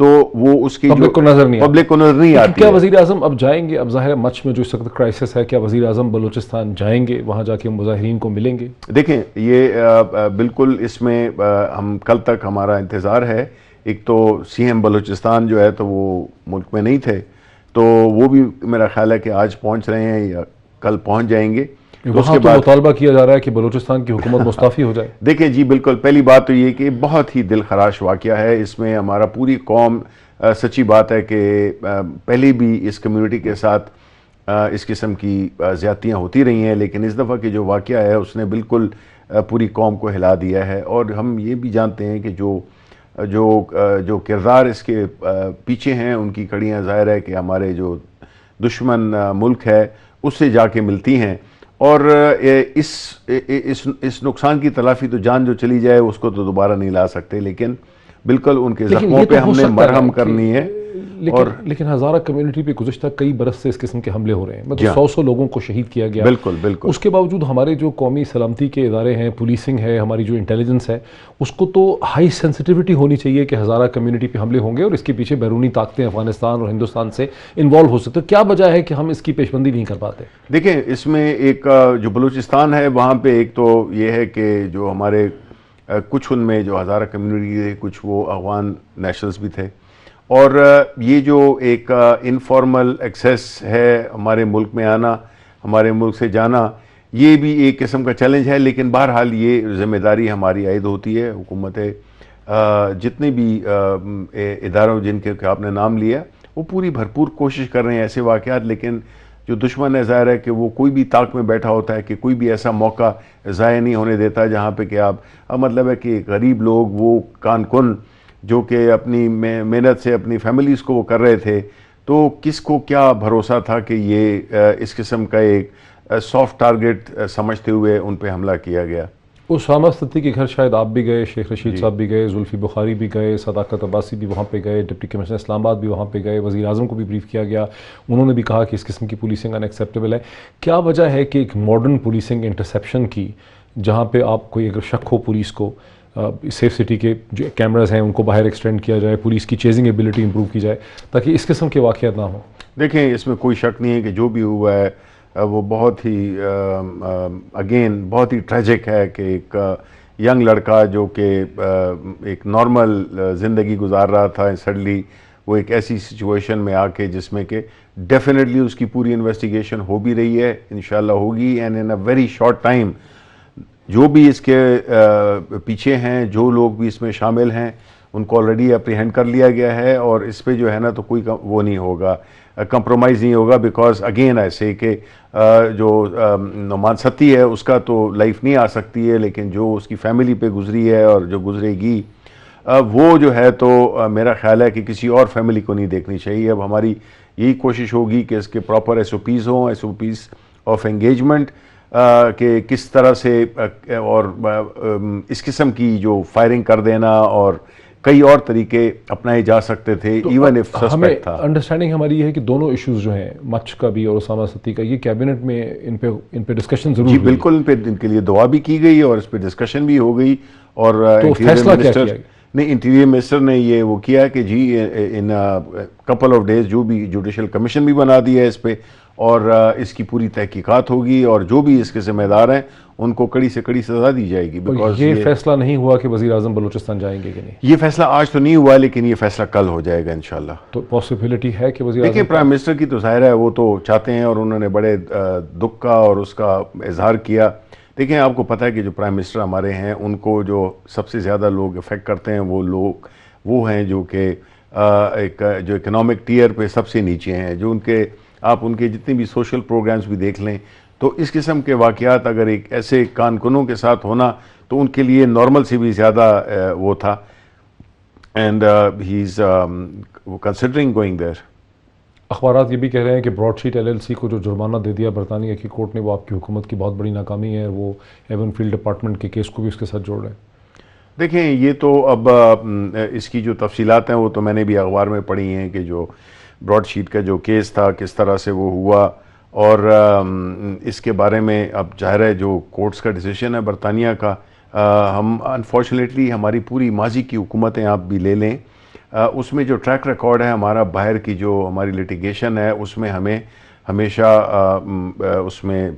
تو وہ اس کی پبلک کو نظر نہیں پبلک کو نظر نہیں آتی کیا ہے۔ وزیر اعظم اب جائیں گے؟ اب ظاہر ہے مچ میں جو اس وقت کرائسس ہے، کیا وزیر اعظم بلوچستان جائیں گے؟ وہاں جا کے مظاہرین کو ملیں گے؟ دیکھیں یہ بالکل اس میں ہم کل تک ہمارا انتظار ہے۔ ایک تو سی ایم بلوچستان جو ہے تو وہ ملک میں نہیں تھے، تو وہ بھی میرا خیال ہے کہ آج پہنچ رہے ہیں یا کل پہنچ جائیں گے۔ وہاں تو مطالبہ کیا جا رہا ہے کہ بلوچستان کی حکومت مستعفی ہو جائے۔ دیکھیں جی بالکل، پہلی بات تو یہ کہ بہت ہی دل خراش واقعہ ہے، اس میں ہمارا پوری قوم، سچی بات ہے کہ پہلے بھی اس کمیونٹی کے ساتھ اس قسم کی زیادتیاں ہوتی رہی ہیں، لیکن اس دفعہ کی جو واقعہ ہے اس نے بالکل پوری قوم کو ہلا دیا ہے۔ اور ہم یہ بھی جانتے ہیں کہ جو کردار اس کے پیچھے ہیں، ان کی کڑیاں ظاہر ہے کہ ہمارے جو دشمن ملک ہے اس سے جا کے ملتی ہیں، اور اس نقصان کی تلافی تو جان جو چلی جائے اس کو تو دوبارہ نہیں لا سکتے، لیکن بالکل ان کے زخموں پہ ہم نے مرہم کرنی ہے۔ لیکن ہزارہ کمیونٹی پہ گزشتہ کئی برس سے اس قسم کے حملے ہو رہے ہیں، مطلب 100 لوگوں کو شہید کیا گیا۔ بالکل بالکل، اس کے باوجود ہمارے جو قومی سلامتی کے ادارے ہیں، پولیسنگ ہے، ہماری جو انٹیلیجنس ہے، اس کو تو ہائی سینسٹیوٹی ہونی چاہیے کہ ہزارہ کمیونٹی پہ حملے ہوں گے اور اس کے پیچھے بیرونی طاقتیں افغانستان اور ہندوستان سے انوالو ہو سکتے ہیں۔ کیا وجہ ہے کہ ہم اس کی پیشبندی نہیں کر پاتے؟ دیکھیں اس میں ایک جو بلوچستان ہے وہاں پہ ایک تو یہ ہے کہ جو ہمارے کچھ ان میں جو ہزارہ کمیونٹی تھے، کچھ وہ افغان نیشنلز بھی تھے، اور یہ جو ایک انفارمل ایکسیس ہے ہمارے ملک میں آنا، ہمارے ملک سے جانا، یہ بھی ایک قسم کا چیلنج ہے، لیکن بہرحال یہ ذمہ داری ہماری عائد ہوتی ہے۔ حکومت جتنے بھی اداروں جن کے آپ نے نام لیا، وہ پوری بھرپور کوشش کر رہے ہیں ایسے واقعات، لیکن جو دشمن ہے ظاہر ہے کہ وہ کوئی بھی طاق میں بیٹھا ہوتا ہے کہ کوئی بھی ایسا موقع ضائع نہیں ہونے دیتا جہاں پہ کہ اب مطلب ہے کہ غریب لوگ وہ کان کن جو کہ اپنی محنت سے اپنی فیملیز کو وہ کر رہے تھے، تو کس کو کیا بھروسہ تھا کہ یہ اس قسم کا ایک سافٹ ٹارگٹ سمجھتے ہوئے ان پہ حملہ کیا گیا۔ اسامہ ستی کے گھر شاید آپ بھی گئے، شیخ رشید صاحب بھی گئے، زلفی بخاری بھی گئے، صداقت عباسی بھی وہاں پہ گئے، ڈپٹی کمشنر اسلام آباد بھی وہاں پہ گئے، وزیر اعظم کو بھی بریف کیا گیا، انہوں نے بھی کہا کہ اس قسم کی پولیسنگ ان ایکسیپٹیبل ہے۔ کیا وجہ ہے کہ ایک ماڈرن پولیسنگ انٹرسیپشن کی، جہاں پہ آپ کوئی اگر شک ہو پولیس کو، سیف سٹی کے جو کیمراز ہیں ان کو باہر ایکسٹینڈ کیا جائے، پولیس کی چیزنگ ایبلٹی امپروو کی جائے تاکہ اس قسم کے واقعات نہ ہوں؟ دیکھیں اس میں کوئی شک نہیں ہے کہ جو بھی ہوا ہے وہ بہت ہی اگین بہت ہی ٹریجک ہے کہ ایک ینگ لڑکا جو کہ ایک نارمل زندگی گزار رہا تھا، سڈنلی وہ ایک ایسی سچویشن میں آ کے جس میں کہ ڈیفینیٹلی اس کی پوری انویسٹیگیشن ہو بھی رہی ہے، انشاءاللہ ہوگی، and in a very short time جو بھی اس کے پیچھے ہیں، جو لوگ بھی اس میں شامل ہیں، ان کو آلریڈی اپریہینڈ کر لیا گیا ہے، اور اس پہ جو ہے نا تو کوئی وہ نہیں ہوگا، کمپرومائز نہیں ہوگا، بیکاز اگین ایسے کہ جو نعمان ستی ہے اس کا تو لائف نہیں آ سکتی ہے، لیکن جو اس کی فیملی پہ گزری ہے اور جو گزرے گی وہ جو ہے تو میرا خیال ہے کہ کسی اور فیملی کو نہیں دیکھنی چاہیے۔ اب ہماری یہی کوشش ہوگی کہ اس کے پراپر ایس او پیز ہوں، S O Ps of engagement, کہ کس طرح سے اور اس قسم کی جو فائرنگ کر دینا اور کئی اور طریقے اپنائے جا سکتے تھے ایون اف سسپیکٹ تھا۔ انڈرسٹینڈنگ ہماری یہ ہے کہ دونوں ایشوز جو ہیں، مچ کا بھی اور اسامہ ستی کا، یہ کیبنٹ میں ان پہ ڈسکشن ضرور جی بالکل، ان کے لیے دعا بھی کی گئی اور اس پہ ڈسکشن بھی ہو گئی، اور انٹیریئر منسٹر نے یہ وہ کیا کہ جی ان کپل آف ڈیز جو بھی جوڈیشل کمیشن بھی بنا دیا ہے اس پہ، اور اس کی پوری تحقیقات ہوگی، اور جو بھی اس کے ذمہ دار ہیں ان کو کڑی سے کڑی سزا دی جائے گی۔ یہ فیصلہ نہیں ہوا کہ وزیر اعظم بلوچستان جائیں گے کہ نہیں؟ یہ فیصلہ آج تو نہیں ہوا، لیکن یہ فیصلہ کل ہو جائے گا انشاءاللہ۔ تو پاسبلٹی ہے کہ وزیر دیکھیں پرائم منسٹر کی تو ظاہر ہے وہ تو چاہتے ہیں، اور انہوں نے بڑے دکھ کا اور اس کا اظہار کیا۔ دیکھیں آپ کو پتہ ہے کہ جو پرائم منسٹر ہمارے ہیں ان کو جو سب سے زیادہ لوگ افیکٹ کرتے ہیں وہ ہیں جو کہ ایک جو اکنامک ٹیئر پہ سب سے نیچے ہیں، جو آپ ان کے جتنے بھی سوشل پروگرامز بھی دیکھ لیں تو اس قسم کے واقعات اگر ایک ایسے کانکنوں کے ساتھ ہونا تو ان کے لیے نارمل سے بھی زیادہ وہ تھا، and he is considering going there. اخبارات یہ بھی کہہ رہے ہیں کہ Broadsheet L L C کو جو جرمانہ دے دیا برطانیہ کی کورٹ نے، وہ آپ کی حکومت کی بہت بڑی ناکامی ہے، وہ ایون فیلڈ ڈپارٹمنٹ کے کیس کو بھی اس کے ساتھ جوڑ رہے ہیں۔ دیکھیں یہ تو اب اس کی جو تفصیلات ہیں وہ تو میں نے بھی اخبار میں پڑھی ہیں کہ جو براڈ شیٹ کا جو کیس تھا کس طرح سے وہ ہوا، اور اس کے بارے میں اب ظاہر ہے جو کورٹس کا ڈیسیشن ہے برطانیہ کا، ہم انفارچونیٹلی ہماری پوری ماضی کی حکومتیں آپ بھی لے لیں، اس میں جو ٹریک ریکارڈ ہے ہمارا باہر کی جو ہماری لیٹیگیشن ہے اس میں ہمیں ہمیشہ اس میں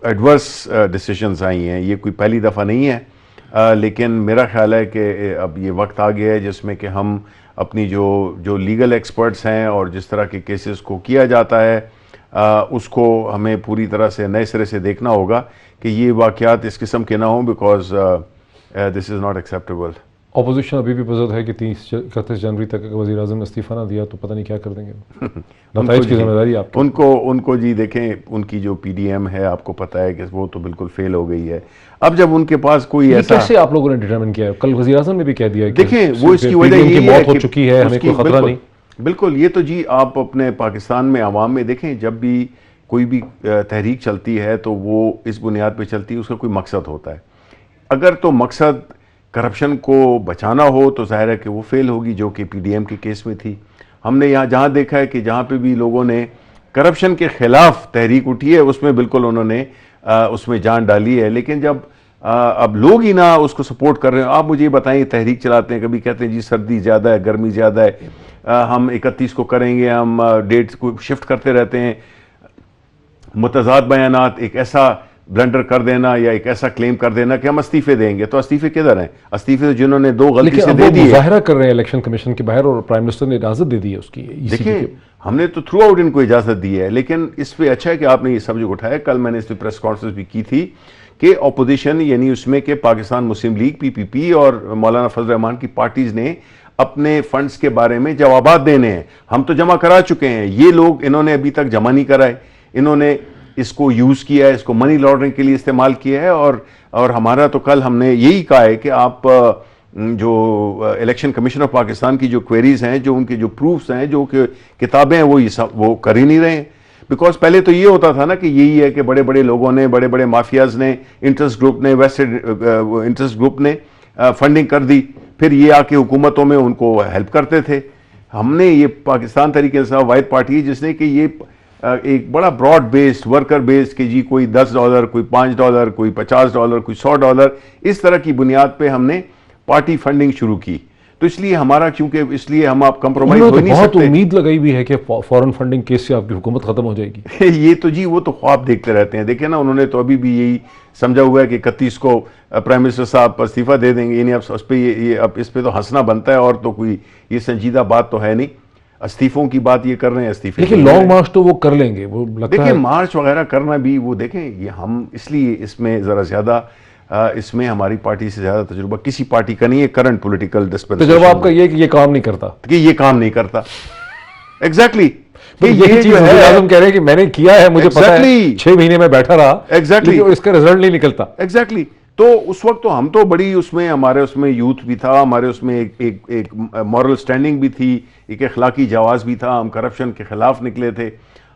ایڈورس ڈیسیشنز آئی ہیں. یہ کوئی پہلی دفعہ نہیں ہے, لیکن میرا خیال ہے کہ اب یہ وقت آ گیا ہے جس میں کہ ہم اپنی جو لیگل ایکسپرٹس ہیں اور جس طرح کے کیسز کو کیا جاتا ہے اس کو ہمیں پوری طرح سے نئے سرے سے دیکھنا ہوگا کہ یہ واقعات اس قسم کے نہ ہوں, because this is not acceptable. Opposition ابھی بھی بزد ہے کہ 31 جنوری تک اگر وزیر اعظم نے استعفیٰ نہ دیا تو پتہ نہیں کیا کر دیں گے. نتائج کی ذمہ داری آپ کی. ان کو جی دیکھیں, ان کی جو پی ڈی ایم ہے آپ کو پتہ ہے کہ وہ تو بالکل فیل ہو گئی ہے. اب جب ان کے پاس کوئی ایسا, کیسے آپ لوگوں نے ڈٹرمن کیا ہے؟ کل وزیر اعظم نے بھی کہہ دیا ہے کہ دیکھیں وہ اس کی وجہ PDM کی یہ ہے موت ہو کہ چکی ہے, ہمیں کوئی خطرہ نہیں. بالکل, یہ تو جی آپ اپنے پاکستان میں عوام میں دیکھیں, جب بھی کوئی بھی تحریک چلتی ہے تو وہ اس بنیاد پہ چلتی ہے, اس کا کوئی مقصد ہوتا ہے. اگر تو مقصد کرپشن کو بچانا ہو تو ظاہر ہے کہ وہ فیل ہوگی, جو کہ پی ڈی ایم کے کیس میں تھی. ہم نے یہاں جہاں دیکھا ہے کہ جہاں پہ بھی لوگوں نے کرپشن کے خلاف تحریک اٹھی ہے اس میں بالکل انہوں نے اس میں جان ڈالی ہے. لیکن جب اب لوگ ہی نہ اس کو سپورٹ کر رہے ہیں, آپ مجھے یہ بتائیں, تحریک چلاتے ہیں, کبھی کہتے ہیں جی سردی زیادہ ہے, گرمی زیادہ ہے, ہم 31 کو کریں گے, ہم ڈیٹس کو شفٹ کرتے رہتے ہیں, متضاد بیانات, ایک ایسا بلنڈر کر دینا یا ایک ایسا کلیم کر دینا کہ ہم استعفے دیں گے. تو استعفے کدھر ہیں؟ استعفے تو جنہوں نے 2 غلطی سے دے دی ہے. مظاہرہ کر رہے ہیں الیکشن کمیشن کے باہر اور پرائم منسٹر نے اجازت دے دی ہے اس کی. دیکھیں ہم نے تو تھرو آؤٹ ان کو اجازت دی ہے, لیکن اس پہ اچھا ہے کہ آپ نے یہ سبجیکٹ اٹھایا. کل میں نے اس پہ پریس کانفرنس بھی کی تھی کہ اپوزیشن یعنی اس میں کہ پاکستان مسلم لیگ PPP اور مولانا فضل الرحمان کی پارٹیز نے اپنے فنڈز کے بارے میں جوابات دینے ہیں. ہم تو جمع کرا چکے ہیں, یہ لوگ انہوں نے ابھی تک جمع نہیں کرائے, انہوں نے اس کو یوز کیا ہے, اس کو منی لانڈرنگ کے لیے استعمال کیا ہے. اور ہمارا تو کل ہم نے یہی کہا ہے کہ آپ جو الیکشن کمیشن آف پاکستان کی جو کوئریز ہیں, جو ان کے جو پروفز ہیں, جو کہ کتابیں ہیں, وہ کر ہی نہیں رہے ہیں. بیکاز پہلے تو یہ ہوتا تھا نا کہ یہی ہے کہ بڑے بڑے لوگوں نے, بڑے بڑے مافیاز نے, انٹرسٹ گروپ نے, ویسٹڈ انٹرسٹ گروپ نے فنڈنگ کر دی, پھر یہ آ کے حکومتوں میں ان کو ہیلپ کرتے تھے. ہم نے یہ پاکستان تحریک انصاف واحد پارٹی ہے جس نے کہ یہ ایک بڑا براڈ بیسڈ ورکر بیسڈ کہ جی کوئی $10, کوئی $5, کوئی $50, کوئی $100, اس طرح کی بنیاد پہ ہم نے پارٹی فنڈنگ شروع کی. تو اس لیے ہمارا, چونکہ اس لیے ہم آپ کمپرومائز ہو نہیں بہت سکتے. امید لگائی بھی ہے کہ فورن فنڈنگ کیس سے آپ کی حکومت ختم ہو جائے گی. یہ تو جی وہ تو خواب دیکھتے رہتے ہیں. دیکھیں نا, انہوں نے تو ابھی بھی یہی سمجھا ہوا ہے کہ 31 کو پرائم منسٹر صاحب استعفیٰ دے دیں گے. یعنی اب اس پہ اب اس پہ تو ہنسنا بنتا ہے, اور تو کوئی یہ سنجیدہ بات تو ہے نہیں. استعفوں کی بات یہ کر رہے ہیں, استعفے. لیکن لانگ مارچ تو وہ کر لیں گے, وہ لگتا ہے. دیکھیں مارچ وغیرہ کرنا بھی, وہ دیکھیں یہ ہم اس لیے اس میں ذرا زیادہ, اس میں ہماری پارٹی سے زیادہ تجربہ کسی پارٹی کا نہیں ہے. کرنٹ پولیٹیکل ڈسپنسیشن تجربہ آپ کا یہ کہ یہ کام نہیں کرتا, کہ یہ کام نہیں کرتا. ایگزیکٹلی یہ چیز وزیر اعظم کہہ رہے ہیں کہ میں نے کیا ہے, مجھے پتا ہے 6 مہینے میں بیٹھا رہا, ایگزیکٹلی اس کا رزلٹ نہیں نکلتا. ایگزیکٹلی. تو اس وقت تو ہم تو بڑی اس میں, ہمارے اس میں یوتھ بھی تھا, ہمارے اس میں ایک مورل سٹینڈنگ بھی تھی, ایک اخلاقی جواز بھی تھا. ہم کرپشن کے خلاف نکلے تھے,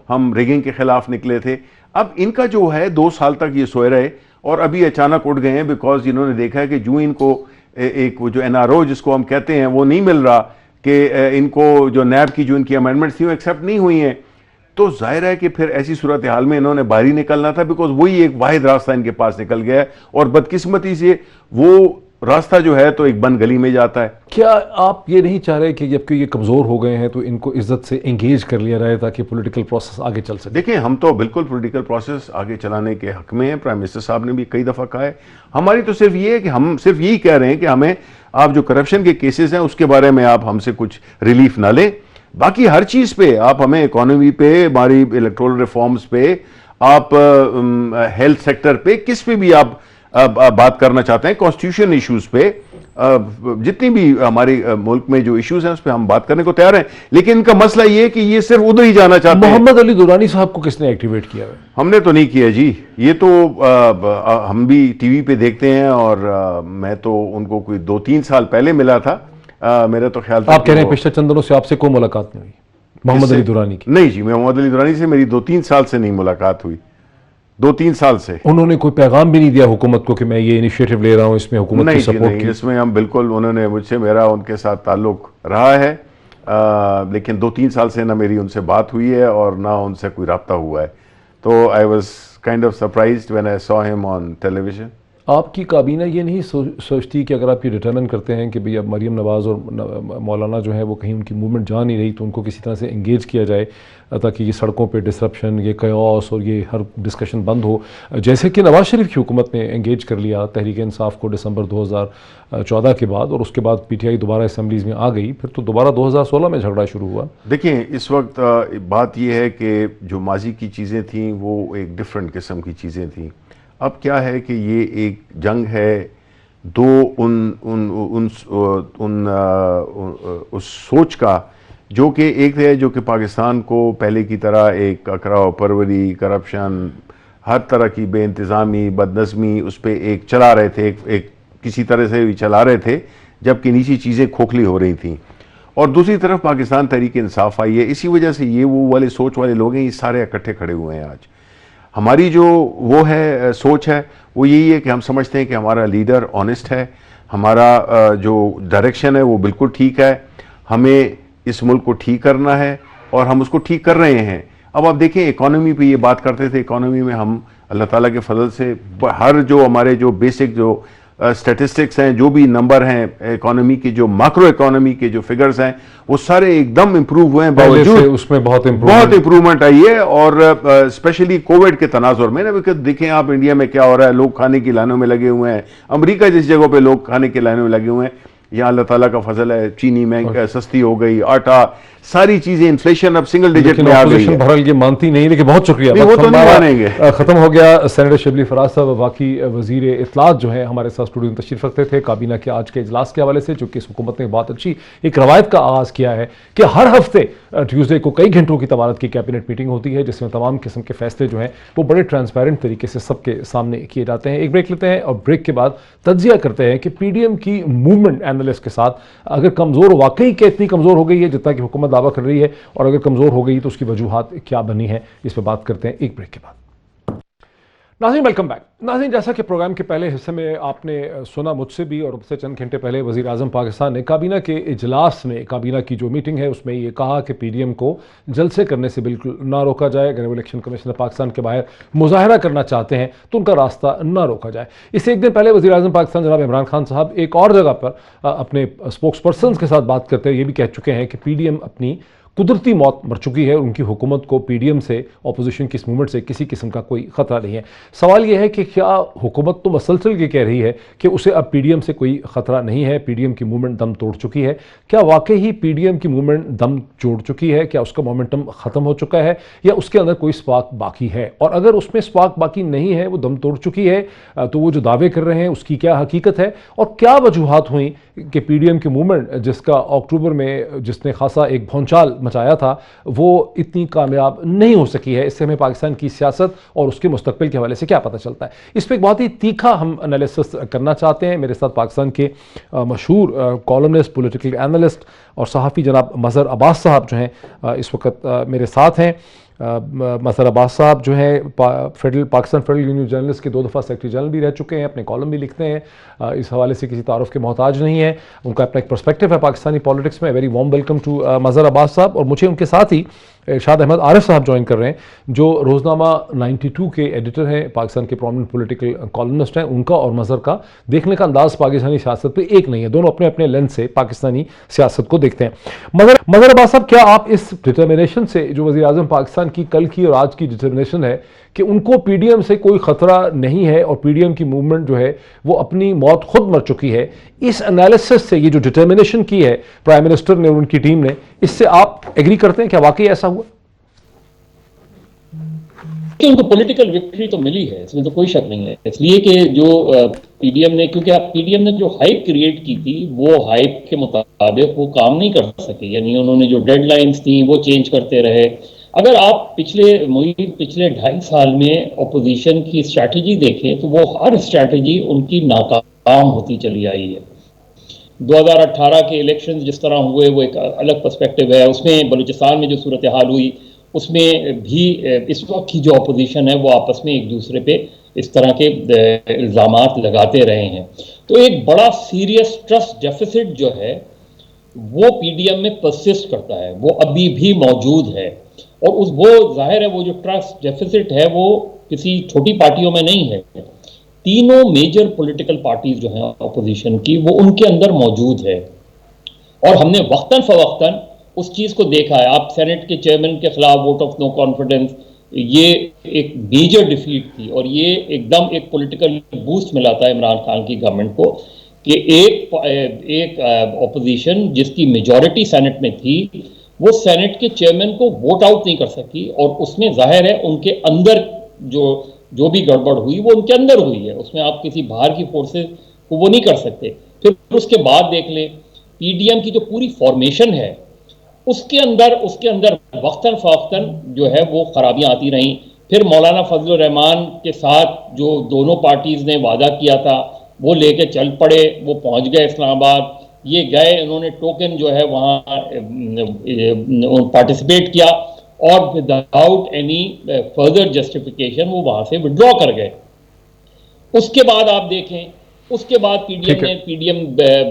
ہم ریگنگ کے خلاف نکلے تھے. اب ان کا جو ہے 2 سال تک یہ سوئے رہے اور ابھی اچانک اٹھ گئے ہیں, بیکاز انہوں نے دیکھا ہے کہ جو ان کو ایک وہ جو NRO جس کو ہم کہتے ہیں وہ نہیں مل رہا, کہ ان کو جو نیب کی جو ان کی امینڈمنٹس تھیں وہ ایکسیپٹ نہیں ہوئی ہیں. تو ظاہر ہے کہ پھر ایسی صورتحال میں انہوں نے باہر ہی نکلنا تھا, بیکاز وہی ایک واحد راستہ ان کے پاس نکل گیا ہے, اور بدقسمتی سے وہ راستہ جو ہے تو ایک بند گلی میں جاتا ہے. کیا آپ یہ نہیں چاہ رہے کہ جبکہ یہ کمزور ہو گئے ہیں تو ان کو عزت سے انگیج کر لیا جائے تاکہ پولیٹیکل پروسیس آگے چل سکے؟ دیکھیں ہم تو بالکل پولیٹیکل پروسیس آگے چلانے کے حق میں ہیں. پرائم منسٹر صاحب نے بھی کئی دفعہ کہا ہے. ہماری تو صرف یہ ہے کہ ہم صرف یہی کہہ رہے ہیں کہ ہمیں آپ جو کرپشن کے کیسز ہیں اس کے بارے میں آپ ہم سے کچھ ریلیف نہ لیں. باقی ہر چیز پہ آپ ہمیں, اکانومی پہ, ہماری الیکٹورل ریفارمز پہ, آپ ہیلتھ سیکٹر پہ, کس پہ بھی آپ بات کرنا چاہتے ہیں, کانسٹیٹیوشن ایشوز پہ, جتنی بھی ہمارے ملک میں جو ایشوز ہیں اس پہ ہم بات کرنے کو تیار ہیں. لیکن ان کا مسئلہ یہ ہے کہ یہ صرف ادھر ہی جانا چاہتے ہیں. محمد علی دورانی صاحب کو کس نے ایکٹیویٹ کیا ہے؟ ہم نے تو نہیں کیا جی. یہ تو ہم بھی ٹی وی پہ دیکھتے ہیں, اور میں تو ان کو کوئی 2-3 سال پہلے ملا تھا. میرا تو خیال تھا آپ کہہ رہے ہیں پچھلے چند دنوں سے آپ سے کوئی ملاقات نہیں ہوئی محمد علی دورانی کی؟ نہیں جی, محمد علی دورانی سے میری 2-3 سال سے نہیں ملاقات ہوئی, 2-3 سال سے. انہوں نے کوئی پیغام بھی نہیں دیا حکومت کو کہ میں یہ انیشیٹو لے رہا ہوں, اس میں حکومت کی سپورٹ کی؟ اس میں ہم بالکل, انہوں نے مجھ سے, میرا ان کے ساتھ تعلق رہا ہے, لیکن 2-3 سال سے نہ میری ان سے بات ہوئی ہے اور نہ ان سے کوئی رابطہ ہوا ہے. تو I was kind of surprised when I saw him on television. آپ کی کابینہ یہ نہیں سوچتی کہ اگر آپ یہ ڈٹرمن کرتے ہیں کہ بھئی اب مریم نواز اور مولانا جو ہے وہ کہیں ان کی موومنٹ جا نہیں رہی تو ان کو کسی طرح سے انگیج کیا جائے تاکہ یہ سڑکوں پہ ڈسرپشن، یہ کیوس اور یہ ہر ڈسکشن بند ہو، جیسے کہ نواز شریف کی حکومت نے انگیج کر لیا تحریک انصاف کو دسمبر 2014 کے بعد، اور اس کے بعد پی ٹی آئی دوبارہ اسمبلیز میں آ گئی، پھر تو دوبارہ 2016 میں جھگڑا شروع ہوا. دیکھیں اس وقت بات یہ ہے کہ جو ماضی کی چیزیں تھیں وہ ایک ڈیفرنٹ قسم کی چیزیں تھیں. اب کیا ہے کہ یہ ایک جنگ ہے دو اس سوچ کا، جو کہ ایک ہے جو کہ پاکستان کو پہلے کی طرح ایک اکرا و پروری، کرپشن، ہر طرح کی بے انتظامی، بد نظمی اس پہ ایک چلا رہے تھے، ایک کسی طرح سے بھی چلا رہے تھے، جبکہ نیچی چیزیں کھوکھلی ہو رہی تھیں. اور دوسری طرف پاکستان تحریک انصاف آئی ہے. اسی وجہ سے یہ وہ والے سوچ والے لوگ ہیں، یہ سارے اکٹھے کھڑے ہوئے ہیں. آج ہماری جو وہ ہے سوچ ہے وہ یہی ہے کہ ہم سمجھتے ہیں کہ ہمارا لیڈر آنیسٹ ہے، ہمارا جو ڈائریکشن ہے وہ بالکل ٹھیک ہے، ہمیں اس ملک کو ٹھیک کرنا ہے اور ہم اس کو ٹھیک کر رہے ہیں. اب آپ دیکھیں اکانومی پہ یہ بات کرتے تھے، اکانومی میں ہم اللہ تعالیٰ کے فضل سے ہر جو ہمارے جو بیسک جو سٹیٹسٹکس ہیں، جو بھی نمبر ہیں اکانومی کے، جو ماکرو اکانومی کے جو فگرز ہیں، وہ سارے ایک دم امپروو ہوئے ہیں. باوجود اس میں بہت امپروومنٹ آئی ہے، اور اسپیشلی کووڈ کے تناظر میں نا، دیکھیں آپ انڈیا میں کیا ہو رہا ہے، لوگ کھانے کی لائنوں میں لگے ہوئے ہیں. امریکہ جس جگہوں پہ لوگ کھانے کی لائنوں میں لگے ہوئے ہیں، یہاں اللہ تعالیٰ کا فضل ہے، چینی میں سستی ہو گئی، آٹا، ساری چیزیں، انفلیشن اب سنگل ڈیجٹ میں آ گئی ہے. بہرحال یہ مانتی نہیں، لیکن بہت شکریہ. وہ تو نہیں مانیں گے. ختم ہو گیا. سینیٹر شبلی فراز صاحب واقعی وزیر اطلاعات جو ہیں ہمارے ساتھ اسٹوڈیو میں تشریف رکھتے تھے کابینہ کے آج کے اجلاس کے حوالے سے، جو کہ اس حکومت نے بہت اچھی ایک روایت کا آغاز کیا ہے کہ ہر ہفتے ٹیوزڈے کو کئی گھنٹوں کی طوالت کی کیبنٹ میٹنگ ہوتی ہے، جس میں تمام قسم کے فیصلے جو ہیں وہ بڑے ٹرانسپیرنٹ طریقے سے سب کے سامنے کیے جاتے ہیں. ایک بریک لیتے ہیں اور بریک کے بعد تجزیہ کرتے ہیں کہ پی ڈی ایم کی موومنٹ اینالسٹ کے ساتھ اگر کمزور واقعی کہ اتنی کمزور ہو گئی ہے جتنا کہ حکومت دعویٰ کر رہی ہے، اور اگر کمزور ہو گئی تو اس کی وجوہات کیا بنی ہیں، اس پہ بات کرتے ہیں ایک بریک کے بعد. ناظرین ویلکم بیک. ناظرین جیسا کہ پروگرام کے پہلے حصے میں آپ نے سنا مجھ سے بھی، اور اس سے چند گھنٹے پہلے وزیر اعظم پاکستان نے کابینہ کے اجلاس میں، کابینہ کی جو میٹنگ ہے اس میں یہ کہا کہ پی ڈی ایم کو جلسے کرنے سے بالکل نہ روکا جائے. اگر وہ الیکشن کمیشن پاکستان کے باہر مظاہرہ کرنا چاہتے ہیں تو ان کا راستہ نہ روکا جائے. اس سے ایک دن پہلے وزیر اعظم پاکستان جناب عمران خان صاحب ایک اور جگہ پر اپنے اسپوکس پرسنز کے ساتھ بات کرتے ہوئے یہ بھی کہہ چکے ہیں کہ پی ڈی ایم اپنی قدرتی موت مر چکی ہے، اور ان کی حکومت کو پی ڈی ایم سے، اپوزیشن کی اس موومنٹ سے کسی قسم کا کوئی خطرہ نہیں ہے. سوال یہ ہے کہ کیا حکومت تو مسلسل یہ کہہ رہی ہے کہ اسے اب پی ڈی ایم سے کوئی خطرہ نہیں ہے، پی ڈی ایم کی موومنٹ دم توڑ چکی ہے، کیا واقعی ہی پی ڈی ایم کی موومنٹ دم توڑ چکی ہے؟ کیا اس کا مومنٹم ختم ہو چکا ہے، یا اس کے اندر کوئی سپارک باقی ہے؟ اور اگر اس میں سپارک باقی نہیں ہے، وہ دم توڑ چکی ہے، تو وہ جو دعوے کر رہے ہیں اس کی کیا حقیقت ہے، اور کیا وجوہات ہوئیں کہ پی ڈی ایم کی موومنٹ جس کا اکتوبر میں جس نے خاصا ایک بھونچال مچایا تھا وہ اتنی کامیاب نہیں ہو سکی ہے؟ اس سے ہمیں پاکستان کی سیاست اور اس کے مستقبل کے حوالے سے کیا پتہ چلتا ہے؟ اس پہ ایک بہت ہی تیکھا ہم انالیسس کرنا چاہتے ہیں. میرے ساتھ پاکستان کے مشہور کالمنسٹ، پولیٹیکل اینالسٹ اور صحافی جناب مظہر عباس صاحب جو ہیں اس وقت میرے ساتھ ہیں. مظہر عباس صاحب جو ہیں پاکستان فیڈرل یونین جرنلسٹ کے 2 دفعہ سیکرٹری جنرل بھی رہ چکے ہیں، اپنے کالم بھی لکھتے ہیں، اس حوالے سے کسی تعارف کے محتاج نہیں ہیں. ان کا اپنا ایک پرسپیکٹو ہے پاکستانی پالیٹکس میں. ویری وارم ویلکم ٹو مظہر عباس صاحب. اور مجھے ان کے ساتھ ہی ارشاد احمد عارف صاحب جوائن کر رہے ہیں جو روزنامہ 92 کے ایڈیٹر ہیں، پاکستان کے پرومننٹ پولیٹیکل کالمنسٹ ہیں. ان کا اور مظہر کا دیکھنے کا انداز پاکستانی سیاست پہ ایک نہیں ہے، دونوں اپنے اپنے لینس سے پاکستانی سیاست کو دیکھتے ہیں. مظہر عباس صاحب، کیا آپ اس ڈٹرمنیشن سے جو وزیر اعظم پاکستان کی کل کی اور آج کی ڈٹرمنیشن ہے کہ ان کو پی ڈی ایم سے کوئی خطرہ نہیں ہے اور پی ڈی ایم کی موومنٹ جو ہے وہ اپنی موت خود مر چکی ہے، اس انالیسس سے یہ جو ڈٹرمنیشن کی ہے پرائم منسٹر نے اور ان کی ٹیم نے، اس سے آپ ایگری کرتے ہیں؟ کیا واقعی ایسا ہوا؟ ان کو پولیٹیکل وکٹری تو ملی ہے، اس میں تو کوئی شک نہیں ہے. اس لیے کہ جو پی ڈی ایم نے، کیونکہ پی ڈی ایم نے جو ہائپ کریٹ کی تھی وہ ہائپ کے مطابق وہ کام نہیں کر سکے. یعنی انہوں نے جو ڈیڈ لائنز تھیں وہ چینج کرتے رہے. اگر آپ پچھلے 2.5 سال میں اپوزیشن کی اسٹریٹجی دیکھیں تو وہ ہر اسٹریٹجی ان کی ناکام ہوتی چلی آئی ہے. 2018 کے الیکشنز جس طرح ہوئے وہ ایک الگ پرسپیکٹو ہے. اس میں بلوچستان میں جو صورتحال ہوئی اس میں بھی اس وقت کی جو اپوزیشن ہے وہ آپس میں ایک دوسرے پہ اس طرح کے الزامات لگاتے رہے ہیں. تو ایک بڑا سیریس ٹرسٹ ڈیفیسٹ جو ہے وہ پی ڈی ایم میں پرسسٹ کرتا ہے، وہ ابھی بھی موجود ہے. اور وہ ظاہر ہے وہ جو ٹرسٹ ڈیفیسٹ ہے وہ کسی چھوٹی پارٹیوں میں نہیں ہے، تینوں میجر پولیٹیکل پارٹیز جو ہیں اپوزیشن کی وہ ان کے اندر موجود ہے، اور ہم نے وقتاً فوقتاً اس چیز کو دیکھا ہے. آپ سینٹ کے چیئرمین کے خلاف ووٹ آف نو کانفیڈنس، یہ ایک میجر ڈیفیٹ تھی، اور یہ ایک دم ایک پولیٹیکل بوسٹ ملا تھا عمران خان کی گورنمنٹ کو کہ ایک اپوزیشن جس کی میجورٹی سینٹ میں تھی وہ سینٹ کے چیئرمین کو ووٹ آؤٹ نہیں کر سکی، اور اس میں ظاہر ہے ان کے اندر جو بھی گڑبڑ ہوئی وہ ان کے اندر ہوئی ہے، اس میں آپ کسی باہر کی فورسز کو وہ نہیں کر سکتے. پھر اس کے بعد دیکھ لیں پی ڈی ایم کی جو پوری فارمیشن ہے اس کے اندر وقتاً فوقتاً جو ہے وہ خرابیاں آتی رہیں. پھر مولانا فضل الرحمان کے ساتھ جو دونوں پارٹیز نے وعدہ کیا تھا وہ لے کے چل پڑے، وہ پہنچ گئے اسلام آباد، یہ گئے انہوں نے ٹوکن جو ہے وہاں پارٹیسپیٹ کیا، اور وداؤٹ اینی فردر جسٹیفیکیشن وہ وہاں سے وڈرا کر گئے. اس کے بعد آپ دیکھیں، اس کے بعد پی ڈی ایم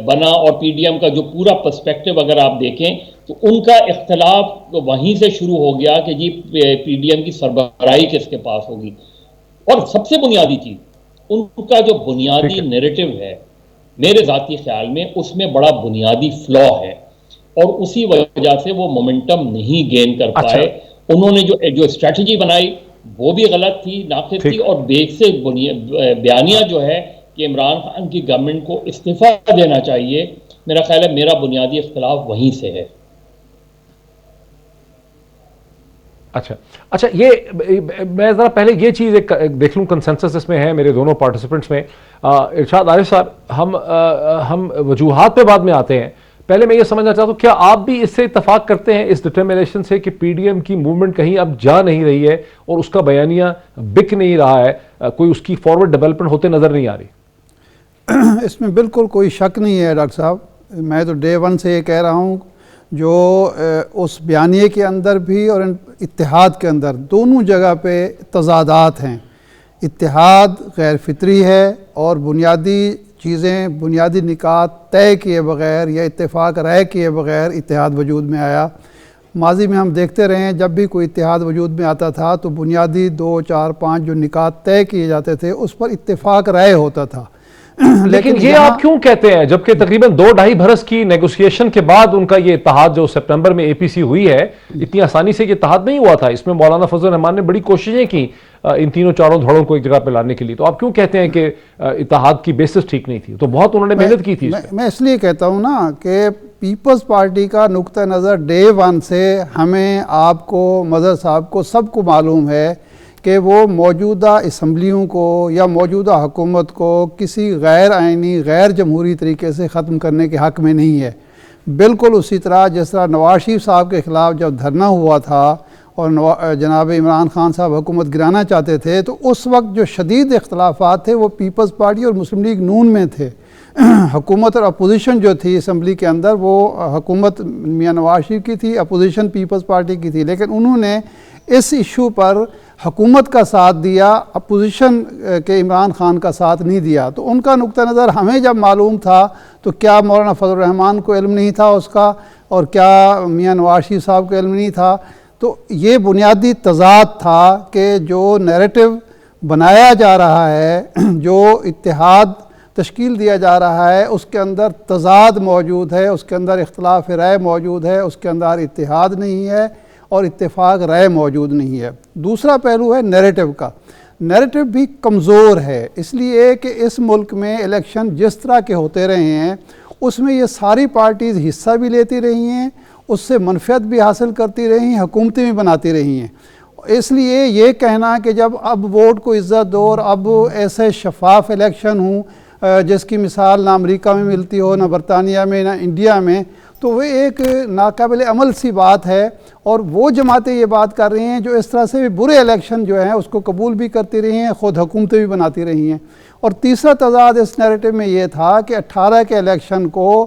بنا، اور پی ڈی ایم کا جو پورا پرسپیکٹو اگر آپ دیکھیں تو ان کا اختلاف وہیں سے شروع ہو گیا کہ جی پی ڈی ایم کی سربراہی کس کے پاس ہوگی. اور سب سے بنیادی چیز ان کا جو بنیادی نیریٹو ہے میرے ذاتی خیال میں اس میں بڑا بنیادی فلا ہے، اور اسی وجہ سے وہ مومنٹم نہیں گین کر پائے. انہوں نے جو اسٹریٹجی بنائی وہ بھی غلط تھی، ناقص تھی، اور بیسک بیانیہ جو ہے کہ عمران خان کی گورنمنٹ کو استعفیٰ دینا چاہیے، میرا خیال ہے میرا بنیادی اختلاف وہیں سے ہے. اچھا یہ میں ذرا پہلے یہ چیز ایک دیکھ لوں، کنسنسس اس میں ہے میرے دونوں پارٹیسپنٹس میں. ارشاد عارف صاحب، ہم وجوہات پہ بعد میں آتے ہیں، پہلے میں یہ سمجھنا چاہتا ہوں کیا آپ بھی اس سے اتفاق کرتے ہیں، اس ڈٹرمنیشن سے، کہ پی ڈی ایم کی موومنٹ کہیں اب جا نہیں رہی ہے اور اس کا بیانیہ بک نہیں رہا ہے، کوئی اس کی فارورڈ ڈیولپمنٹ ہوتے نظر نہیں آ رہی؟ اس میں بالکل کوئی شک نہیں ہے ڈاکٹر صاحب. میں تو ڈے ون سے یہ کہہ رہا ہوں، جو اس بیانیے کے اندر بھی اور اتحاد کے اندر دونوں جگہ پہ تضادات ہیں. اتحاد غیر فطری ہے، اور بنیادی چیزیں، بنیادی نکات طے کیے بغیر یا اتفاق رائے کیے بغیر اتحاد وجود میں آیا. ماضی میں ہم دیکھتے رہے ہیں جب بھی کوئی اتحاد وجود میں آتا تھا تو بنیادی 2 4 5 جو نکات طے کیے جاتے تھے اس پر اتفاق رائے ہوتا تھا. لیکن یہ آپ کیوں کہتے ہیں جبکہ تقریباً 2-2.5 برس کی نیگوسیشن کے بعد ان کا یہ اتحاد جو سپٹمبر میں اے پی سی ہوئی ہے، اتنی آسانی سے یہ اتحاد نہیں ہوا تھا، اس میں مولانا فضل الرحمان نے بڑی کوششیں کی ان تینوں چاروں دھڑوں کو ایک جگہ پہ لانے کے لیے. تو آپ کیوں کہتے ہیں کہ اتحاد کی بیسس ٹھیک نہیں تھی؟ تو بہت انہوں نے محنت کی تھی. میں اس لیے کہتا ہوں نا کہ پیپلز پارٹی کا نقطہ نظر ڈے ون سے ہمیں، آپ کو، مظہر صاحب کو، سب کو معلوم ہے کہ وہ موجودہ اسمبلیوں کو یا موجودہ حکومت کو کسی غیر آئینی، غیر جمہوری طریقے سے ختم کرنے کے حق میں نہیں ہے. بالکل اسی طرح جس طرح نواز شریف صاحب کے خلاف جب دھرنا ہوا تھا اور جناب عمران خان صاحب حکومت گرانا چاہتے تھے تو اس وقت جو شدید اختلافات تھے وہ پیپلز پارٹی اور مسلم لیگ نون میں تھے. حکومت اور اپوزیشن جو تھی اسمبلی کے اندر وہ حکومت میاں نواز شریف کی تھی، اپوزیشن پیپلز پارٹی کی تھی، لیکن انہوں نے اس ایشو پر حکومت کا ساتھ دیا، اپوزیشن کے عمران خان کا ساتھ نہیں دیا. تو ان کا نقطہ نظر ہمیں جب معلوم تھا تو کیا مولانا فضل الرحمان کو علم نہیں تھا اس کا، اور کیا میاں نواز شریف صاحب کو علم نہیں تھا؟ تو یہ بنیادی تضاد تھا کہ جو نیریٹو بنایا جا رہا ہے، جو اتحاد تشکیل دیا جا رہا ہے، اس کے اندر تضاد موجود ہے، اس کے اندر اختلاف رائے موجود ہے، اس کے اندر اتحاد نہیں ہے اور اتفاق رائے موجود نہیں ہے. دوسرا پہلو ہے نیریٹو کا. نیریٹو بھی کمزور ہے، اس لیے کہ اس ملک میں الیکشن جس طرح کے ہوتے رہے ہیں اس میں یہ ساری پارٹیز حصہ بھی لیتی رہی ہیں، اس سے منفعت بھی حاصل کرتی رہی ہیں، حکومتیں بھی بناتی رہی ہیں. اس لیے یہ کہنا کہ جب اب ووٹ کو عزت دو اور اب ایسے شفاف الیکشن ہوں جس کی مثال نہ امریکہ میں ملتی ہو، نہ برطانیہ میں، نہ انڈیا میں، تو وہ ایک ناقابل عمل سی بات ہے. اور وہ جماعتیں یہ بات کر رہی ہیں جو اس طرح سے برے الیکشن جو ہیں اس کو قبول بھی کرتی رہی ہیں، خود حکومتیں بھی بناتی رہی ہیں. اور تیسرا تضاد اس نیریٹو میں یہ تھا کہ 18 کے الیکشن کو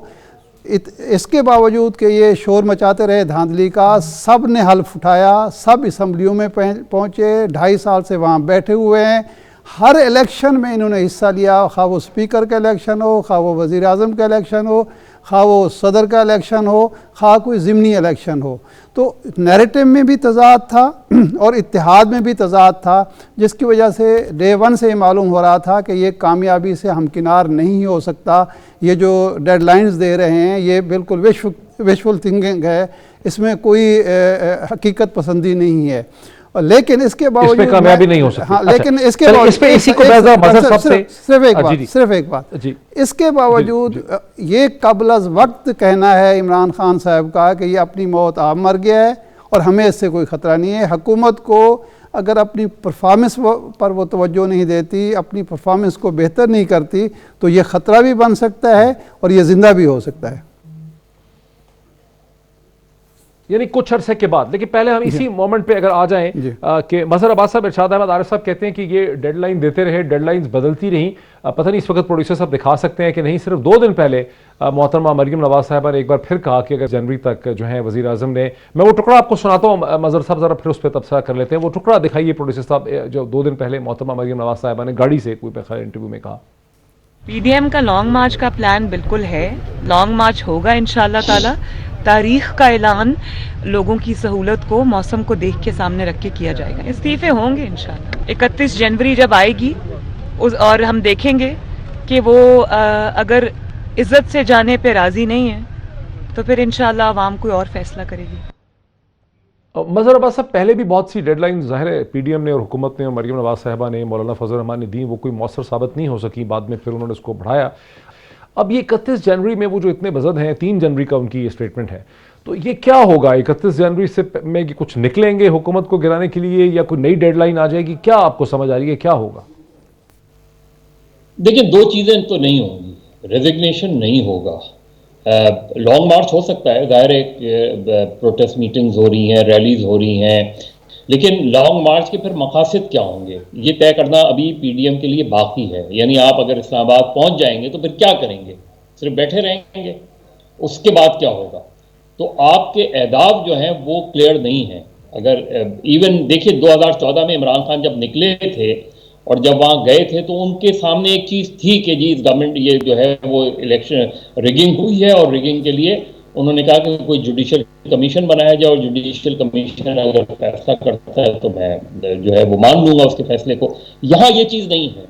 اس کے باوجود کہ یہ شور مچاتے رہے دھاندلی کا، سب نے حلف اٹھایا، سب اسمبلیوں میں پہنچے، 2.5 سال سے وہاں بیٹھے ہوئے ہیں، ہر الیکشن میں انہوں نے حصہ لیا، خواہ وہ اسپیکر کا الیکشن ہو، خواہ وہ وزیر اعظم کا الیکشن ہو، خواہ وہ صدر کا الیکشن ہو خواہ کوئی ضمنی الیکشن ہو. تو نیریٹو میں بھی تضاد تھا اور اتحاد میں بھی تضاد تھا، جس کی وجہ سے ڈے ون سے معلوم ہو رہا تھا کہ یہ کامیابی سے ہمکنار نہیں ہو سکتا. یہ جو ڈیڈ لائنز دے رہے ہیں یہ بالکل وشفل تھنکنگ ہے، اس میں کوئی حقیقت پسندی نہیں ہے. لیکن اس کے باوجود اس پہ کامیابی نہیں ہو سکتی. ہاں لیکن اس کے صرف ایک بات اس کے باوجود یہ قبل از وقت کہنا ہے عمران خان صاحب کا کہ یہ اپنی موت آپ مر گیا ہے اور ہمیں اس سے کوئی خطرہ نہیں ہے. حکومت کو اگر اپنی پرفارمنس پر وہ توجہ نہیں دیتی، اپنی پرفارمنس کو بہتر نہیں کرتی، تو یہ خطرہ بھی بن سکتا ہے اور یہ زندہ بھی ہو سکتا ہے. یعنی کچھ عرصے کے بعد. لیکن پہلے ہم اسی مومنٹ پہ اگر آ جائیں کہ مظہر عباس صاحب، ارشاد احمد عارف صاحب کہتے ہیں کہ یہ ڈیڈ لائن دیتے رہے، ڈیڈ لائنز بدلتی رہیں. پتہ نہیں اس وقت پروڈیوسر صاحب دکھا سکتے ہیں کہ نہیں، صرف 2 دن پہلے محترمہ مریم نواز صاحبہ نے ایک بار پھر کہا کہ اگر جنوری تک جو ہے وزیر اعظم نے، میں وہ ٹکڑا آپ کو سناتا ہوں مظہر صاحب، ذرا پھر اس پہ تبصرہ کر لیتے ہیں. وہ ٹکڑا دکھائیے پروڈیوسر صاحب جو 2 دن پہلے محترمہ مریم نواز صاحبہ نے گاڑی سے کوئی خیر انٹرویو میں کہا. پی ڈی ایم کا لانگ مارچ کا پلان بالکل ہے، لانگ مارچ ہوگا انشاءاللہ تعالی. تاریخ کا اعلان لوگوں کی سہولت کو، موسم کو دیکھ کے سامنے رکھ کے کیا جائے گا. استعفے ہوں گے انشاءاللہ. 31 جنوری جب آئے گی اور ہم دیکھیں گے کہ وہ اگر عزت سے جانے پہ راضی نہیں ہے تو پھر انشاءاللہ عوام کوئی اور فیصلہ کرے گی. مظہر عباس صاحب، پہلے بھی بہت سی ڈیڈ لائن ظاہر ہے پی ڈی ایم نے اور حکومت نے اور مریم نواز صاحبہ نے، مولانا فضل الرحمان نے دی، وہ کوئی مؤثر ثابت نہیں ہو سکی. بعد میں پھر انہوں نے اس کو بڑھایا. اب یہ 31 جنوری میں وہ جو اتنے بزد ہیں، 3 جنوری کا ان کی یہ اسٹیٹمنٹ ہے، تو یہ کیا ہوگا 31 جنوری سے میں کچھ نکلیں گے حکومت کو گرانے کے لیے یا کوئی نئی ڈیڈ لائن آ جائے گی؟ کیا آپ کو سمجھ آ رہی ہے کیا ہوگا؟ دیکھیں 2 چیزیں تو نہیں ہوں گی. ریزگنیشن نہیں ہوگا. لانگ مارچ ہو سکتا ہے، ظاہر ہے پروٹیسٹ میٹنگز ہو رہی ہیں، ریلیز ہو رہی ہیں، لیکن لانگ مارچ کے پھر مقاصد کیا ہوں گے یہ طے کرنا ابھی پی ڈی ایم کے لیے باقی ہے. یعنی آپ اگر اسلام آباد پہنچ جائیں گے تو پھر کیا کریں گے؟ صرف بیٹھے رہیں گے؟ اس کے بعد کیا ہوگا؟ تو آپ کے اہداف جو ہیں وہ کلیئر نہیں ہیں. اگر ایون دیکھیے 2014 میں عمران خان جب نکلے تھے اور جب وہاں گئے تھے تو ان کے سامنے ایک چیز تھی کہ جی گورنمنٹ یہ جو ہے وہ الیکشن ریگنگ ہوئی ہے، اور ریگنگ کے لیے انہوں نے کہا کہ کوئی جوڈیشل کمیشن بنایا جائے، اور جوڈیشل کمیشن اگر فیصلہ کرتا ہے تو میں جو ہے وہ مان لوں گا اس کے فیصلے کو. یہاں یہ چیز نہیں ہے.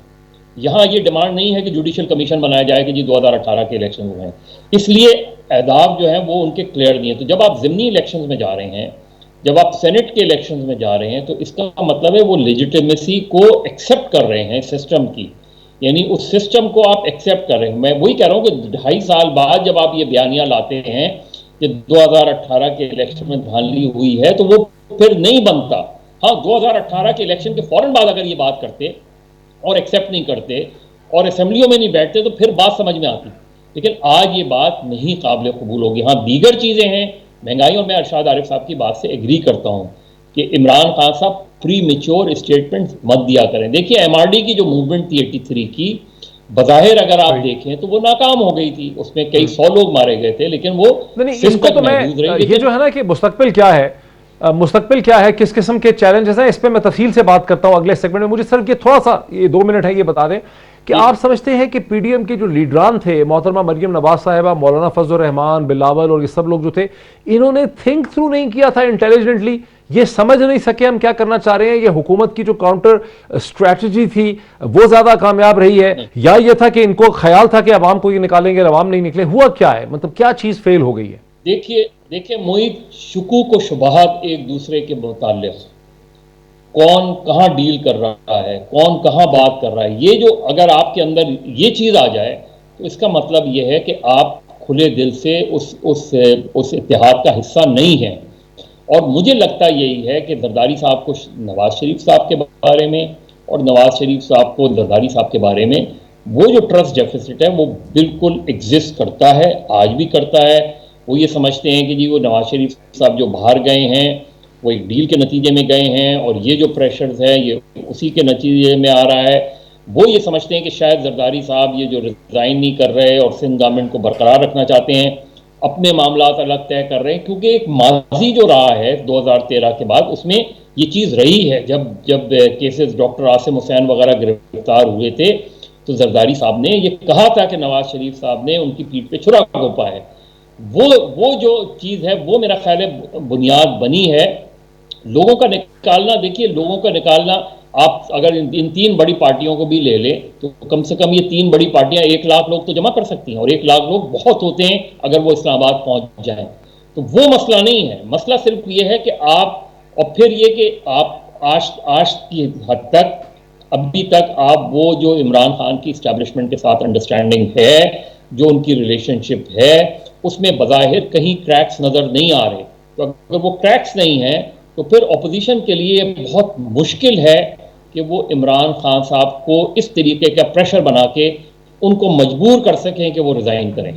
یہاں یہ ڈیمانڈ نہیں ہے کہ جوڈیشل کمیشن بنایا جائے کہ جی 2018 کے الیکشن ہوئے ہیں. اس لیے اہداف جو ہیں وہ ان کے کلیئر نہیں ہیں. تو جب آپ ضمنی الیکشنز میں جا رہے ہیں، جب آپ سینٹ کے الیکشنز میں جا رہے ہیں، تو اس کا مطلب ہے وہ لیجیٹیمیسی کو ایکسیپٹ کر رہے ہیں سسٹم کی. یعنی اس سسٹم کو آپ ایکسیپٹ کر رہے ہیں. میں وہی کہہ رہا ہوں کہ 2.5 سال بعد جب آپ یہ بیانیہ لاتے ہیں کہ 2018 کے الیکشن میں دھاندلی ہوئی ہے تو وہ پھر نہیں بنتا. ہاں 2018 کے الیکشن کے فوراً بعد اگر یہ بات کرتے اور ایکسیپٹ نہیں کرتے اور اسمبلیوں میں نہیں بیٹھتے تو پھر بات سمجھ میں آتی. لیکن آج یہ بات نہیں قابل قبول ہوگی. ہاں دیگر چیزیں ہیں، مہنگائی، اور میں ارشاد عارف صاحب کی بات سے ایگری کرتا ہوں کہ عمران خان صاحب پری میچور اسٹیٹمنٹ مت دیا کریں. دیکھیے ایم آر ڈی کی جو موومنٹ تھی 83 کی، بظاہر اگر آپ دیکھیں تو وہ ناکام ہو گئی تھی. اس میں کئی 100 لوگ مارے گئے تھے، لیکن وہ اس کو تو میں یہ جو ہے نا کہ مستقبل کیا ہے، مستقبل کیا ہے، کس قسم کے چیلنجز ہیں، اس پہ میں تفصیل سے بات کرتا ہوں اگلے سیگمنٹ میں. مجھے صرف یہ تھوڑا سا یہ 2 منٹ ہے یہ بتا دیں کہ آپ سمجھتے ہیں کہ پی ڈی ایم کے جو لیڈران تھے، محترمہ مریم نواز صاحبہ، مولانا فضل الرحمان، بلاول اور یہ سب لوگ جو تھے، انہوں نے تھنک تھرو نہیں کیا تھا انٹیلیجنٹلی؟ یہ سمجھ نہیں سکے ہم کیا کرنا چاہ رہے ہیں؟ یہ حکومت کی جو کاؤنٹر اسٹریٹجی تھی وہ زیادہ کامیاب رہی ہے، یا یہ تھا کہ ان کو خیال تھا کہ عوام کو یہ نکالیں گے، عوام نہیں نکلے؟ ہوا کیا ہے؟ مطلب کیا چیز فیل ہو گئی ہے؟ دیکھیے محیط، شکوک و شبہات ایک دوسرے کے متعلق، کون کہاں ڈیل کر رہا ہے، کون کہاں بات کر رہا ہے، یہ جو اگر آپ کے اندر یہ چیز آ جائے تو اس کا مطلب یہ ہے کہ آپ کھلے دل سے اس اتحاد کا حصہ نہیں ہیں. اور مجھے لگتا یہی ہے کہ زرداری صاحب کو نواز شریف صاحب کے بارے میں اور نواز شریف صاحب کو زرداری صاحب کے بارے میں وہ جو ٹرسٹ ڈیفیسٹ ہے وہ بالکل ایگزسٹ کرتا ہے، آج بھی کرتا ہے. وہ یہ سمجھتے ہیں کہ جی وہ نواز شریف صاحب جو باہر گئے ہیں وہ ایک ڈیل کے نتیجے میں گئے ہیں، اور یہ جو پریشرز ہے یہ اسی کے نتیجے میں آ رہا ہے. وہ یہ سمجھتے ہیں کہ شاید زرداری صاحب یہ جو ریزائن نہیں کر رہے اور سندھ گورنمنٹ کو برقرار رکھنا چاہتے ہیں، اپنے معاملات الگ طے کر رہے ہیں. کیونکہ ایک ماضی جو رہا ہے 2013 کے بعد، اس میں یہ چیز رہی ہے. جب کیسز ڈاکٹر عاصم حسین وغیرہ گرفتار ہوئے تھے تو زرداری صاحب نے یہ کہا تھا کہ نواز شریف صاحب نے ان کی پیٹھ پہ چھرا گھونپا ہے. وہ جو چیز ہے وہ میرا خیال ہے بنیاد بنی ہے. لوگوں کا نکالنا، دیکھیے لوگوں کا نکالنا، آپ اگر ان 3 بڑی پارٹیوں کو بھی لے لیں تو کم سے کم یہ 3 بڑی پارٹیاں 1 لاکھ لوگ تو جمع کر سکتی ہیں، اور 1 لاکھ لوگ بہت ہوتے ہیں اگر وہ اسلام آباد پہنچ جائیں. تو وہ مسئلہ نہیں ہے. مسئلہ صرف یہ ہے کہ آپ، اور پھر یہ کہ آپ آج کی حد تک ابھی تک آپ وہ جو عمران خان کی اسٹیبلشمنٹ کے ساتھ انڈرسٹینڈنگ ہے، جو ان کی ریلیشن شپ ہے، اس میں بظاہر کہیں کریکس نظر نہیں آ رہے. تو اگر وہ کریکس نہیں ہیں تو پھر اپوزیشن کے لیے بہت مشکل ہے کہ وہ عمران خان صاحب کو اس طریقے کا پریشر بنا کے ان کو مجبور کر سکیں کہ وہ ریزائن کریں.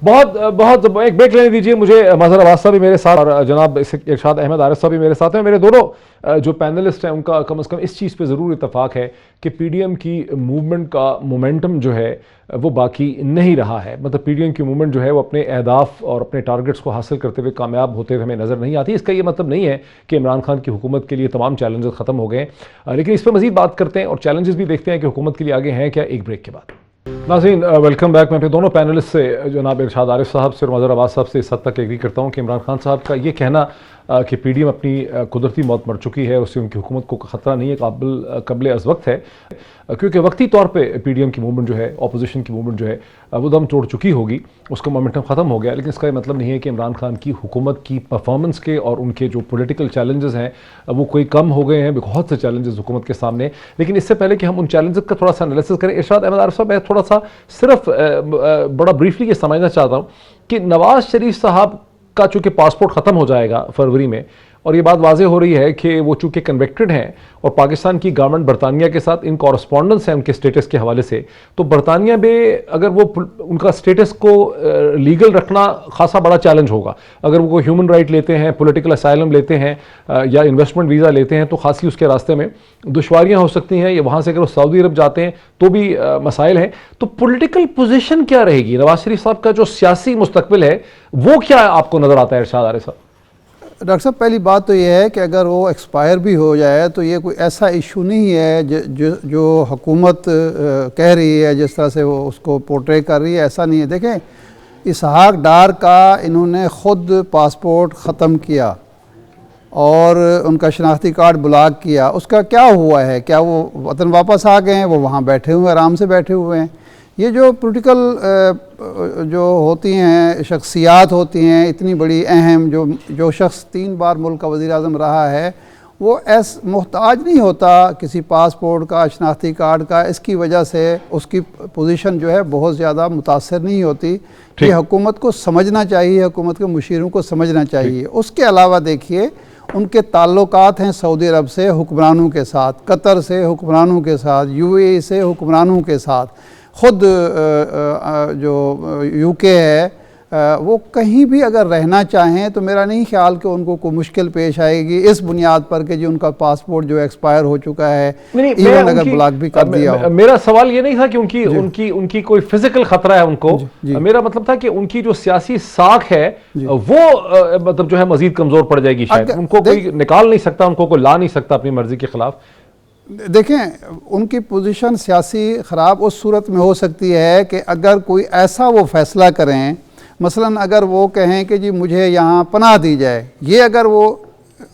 بہت ایک بریک لینے دیجیے مجھے. مظہر عباس صاحب بھی میرے ساتھ اور جناب ارشاد احمد عارف صاحب بھی میرے ساتھ ہیں. میرے دونوں جو پینلسٹ ہیں ان کا کم از کم اس چیز پہ ضرور اتفاق ہے کہ پی ڈی ایم کی موومنٹ کا مومنٹم جو ہے وہ باقی نہیں رہا ہے. مطلب پی ڈی ایم کی موومنٹ جو ہے وہ اپنے اہداف اور اپنے ٹارگٹس کو حاصل کرتے ہوئے کامیاب ہوتے ہوئے ہمیں نظر نہیں آتی. اس کا یہ مطلب نہیں ہے کہ عمران خان کی حکومت کے لیے تمام چیلنجز ختم ہو گئے، لیکن اس پہ مزید بات کرتے ہیں اور چیلنجز بھی دیکھتے ہیں کہ حکومت کے لیے آگے ہیں کیا، ایک بریک کے بعد. ناظرین ویلکم بیک. میں اپنے دونوں پینلسٹ سے جناب ارشاد عارف صاحب سے اور مظہر عباس صاحب سے اس حد تک ایگری کرتا ہوں کہ عمران خان صاحب کا یہ کہنا کہ پی ڈی ایم اپنی قدرتی موت مر چکی ہے، اس سے ان کی حکومت کو خطرہ نہیں ہے، قبل از وقت ہے، کیونکہ وقتی طور پہ پی ڈی ایم کی موومنٹ جو ہے، اپوزیشن کی موومنٹ جو ہے وہ دم توڑ چکی ہوگی، اس کا مومنٹم ختم ہو گیا. لیکن اس کا یہ مطلب نہیں ہے کہ عمران خان کی حکومت کی پرفارمنس کے اور ان کے جو پولیٹیکل چیلنجز ہیں وہ کوئی کم ہو گئے ہیں. بہت سے چیلنجز حکومت کے سامنے. لیکن اس سے پہلے کہ ہم ان چیلنجز کا تھوڑا سا انالیسس کریں، ارشاد احمد عارف صاحب میں تھوڑا سا صرف بڑا بریفلی یہ سمجھنا چاہتا ہوں کہ نواز شریف صاحب کا چونکہ پاسپورٹ ختم ہو جائے گا فروری میں، اور یہ بات واضح ہو رہی ہے کہ وہ چونکہ کنوکٹڈ ہیں اور پاکستان کی گورنمنٹ برطانیہ کے ساتھ ان کورسپونڈنس ہے ان کے سٹیٹس کے حوالے سے، تو برطانیہ میں اگر وہ ان کا سٹیٹس کو لیگل رکھنا خاصا بڑا چیلنج ہوگا. اگر وہ کوئی ہیومن رائٹ لیتے ہیں، پولیٹیکل اسائلم لیتے ہیں یا انویسٹمنٹ ویزا لیتے ہیں تو خاصی اس کے راستے میں دشواریاں ہو سکتی ہیں، یا وہاں سے اگر وہ سعودی عرب جاتے ہیں تو بھی مسائل ہیں. تو پولیٹیکل پوزیشن کیا رہے گی نواز شریف صاحب کا، جو سیاسی مستقبل ہے وہ کیا آپ کو نظر آتا ہے ارشاد عارف صاحب؟ ڈاکٹر صاحب پہلی بات تو یہ ہے کہ اگر وہ ایکسپائر بھی ہو جائے تو یہ کوئی ایسا ایشو نہیں ہے جو حکومت کہہ رہی ہے، جس طرح سے وہ اس کو پورٹرے کر رہی ہے، ایسا نہیں ہے. دیکھیں اسحاق ڈار کا انہوں نے خود پاسپورٹ ختم کیا اور ان کا شناختی کارڈ بلاک کیا. اس کا کیا ہوا ہے؟ کیا وہ وطن واپس آ گئے ہیں؟ وہ وہاں بیٹھے ہوئے ہیں، آرام سے بیٹھے ہوئے ہیں. یہ جو پولیٹیکل جو ہوتی ہیں شخصیات ہوتی ہیں اتنی بڑی اہم، جو شخص 3 بار ملک کا وزیر اعظم رہا ہے، وہ محتاج نہیں ہوتا کسی پاسپورٹ کا، شناختی کارڈ کا. اس کی وجہ سے اس کی پوزیشن جو ہے بہت زیادہ متاثر نہیں ہوتی. یہ حکومت کو سمجھنا چاہیے، حکومت کے مشیروں کو سمجھنا چاہیے. اس کے علاوہ دیکھیے ان کے تعلقات ہیں سعودی عرب سے حکمرانوں کے ساتھ، قطر سے حکمرانوں کے ساتھ، یو اے ای سے حکمرانوں کے ساتھ. خود جو یو کے ہے وہ کہیں بھی اگر رہنا چاہیں تو میرا نہیں خیال کہ ان کو کوئی مشکل پیش آئے گی اس بنیاد پر کہ جی ان کا پاسپورٹ جو ایکسپائر ہو چکا ہے، ایون اگر بلاک بھی کر دیا ہو. میرا سوال یہ نہیں تھا کہ ان کی کوئی فزیکل خطرہ ہے ان کو. میرا مطلب تھا کہ ان کی جو سیاسی ساکھ ہے وہ مطلب جو ہے مزید کمزور پڑ جائے گی. شاید ان کو کوئی نکال نہیں سکتا، ان کو کوئی لا نہیں سکتا اپنی مرضی کے خلاف. دیکھیں ان کی پوزیشن سیاسی خراب اس صورت میں ہو سکتی ہے کہ اگر کوئی ایسا وہ فیصلہ کریں، مثلاً اگر وہ کہیں کہ جی مجھے یہاں پناہ دی جائے، یہ اگر وہ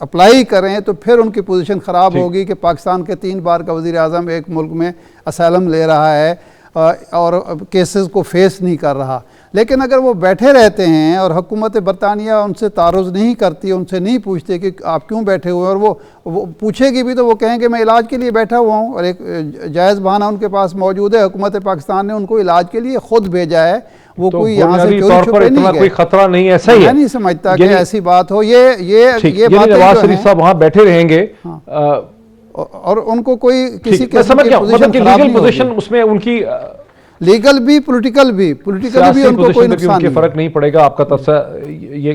اپلائی کریں تو پھر ان کی پوزیشن خراب ہوگی کہ پاکستان کے 3 بار کا وزیر اعظم ایک ملک میں اسائلم لے رہا ہے اور کیسز کو فیس نہیں کر رہا. لیکن اگر وہ بیٹھے رہتے ہیں اور حکومت برطانیہ ان سے تعرض نہیں کرتی، ان سے نہیں پوچھتے کہ آپ کیوں بیٹھے ہوئے، اور وہ پوچھے گی بھی تو وہ کہیں کہ میں علاج کے لیے بیٹھا ہوا ہوں، اور ایک جائز بہانہ ان کے پاس موجود ہے. حکومت پاکستان نے ان کو علاج کے لیے خود بھیجا ہے، وہ کوئی یہاں سے چوری چھپے نہیں گئے. کوئی خطرہ نہیں ہے. صحیح ہے، میں نہیں سمجھتا کہ ایسی بات ہو. یہ باتیں نواز شریف صاحب وہاں بیٹھے رہیں گے اور ان کو کوئی کسی قسم کی لیگل پوزیشن اس میں ان کی لیگل بھی پولیٹیکل بھی ان کو کوئی نقصان نہیں، فرق نہیں پڑے گا. آپ کا تفسیر یہ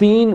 3